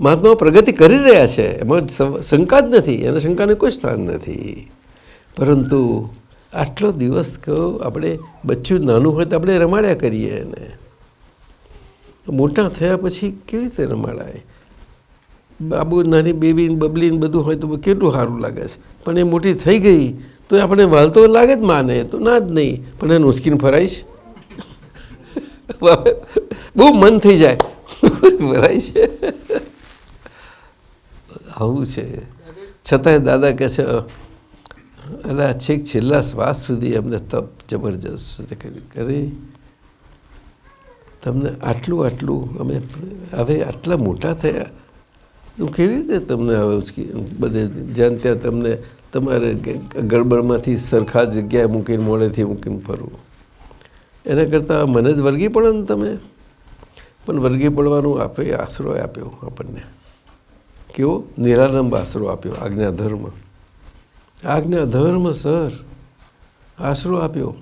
મહાત્માઓ પ્રગતિ કરી રહ્યા છે, એમાં શંકા જ નથી, એને શંકાને કોઈ સ્થાન નથી. પરંતુ આટલો દિવસ કહો આપણે બચ્ચું નાનું હોય તો આપણે રમાડ્યા કરીએ એને, મોટા થયા પછી કેવી રીતે રમાડાય? બાબુ નાની બેબી બબલીને બધું હોય તો કેટલું સારું લાગે છે, પણ એ મોટી થઈ ગઈ તો આપણે વાલ તો લાગે જ, માને તો ના જ નહીં, પણ એને ઉંચકીને ફરાઈશ બહુ મન થઈ જાય ફરાય છે. આવું છે. છતાંય દાદા કહે છે એટલે છેક છેલ્લા શ્વાસ સુધી એમને તપ જબરજસ્ત કરી. તમને આટલું અમે હવે આટલા મોટા થયા, હું કેવી રીતે તમને હવે ઉચકી બધે જ્યાં ત્યાં તમને તમારે ગડબડમાંથી સરખા જગ્યાએ મૂકીને મોડેથી મૂકીને ફરવું? એના કરતાં મને જ વર્ગી પડો ને તમે. પણ વર્ગી પડવાનું આપે આશરો આપ્યો આપણને, કેવો નિરાલંબ આશરો આપ્યો, આજ્ઞાધર્મ. આજ્ઞાધર્મ સર આશરો આપ્યો.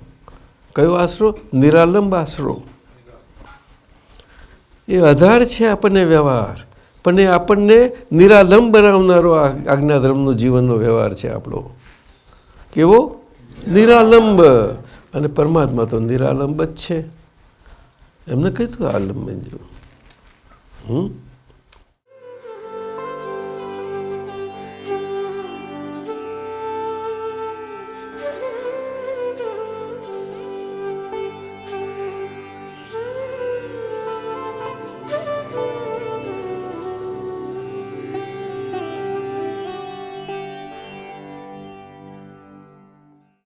કયો આશરો? નિરાલંબ આશરો. એ આધાર છે આપણને વ્યવહાર, પણ એ આપણને નિરાલંબ બનાવનારો આજ્ઞાધર્મનો જીવનનો વ્યવહાર છે આપણો. કેવો? નિરાલંબ. અને પરમાત્મા તો નિરાલંબ જ છે, એમને કઈ તું આલંબ જેવું.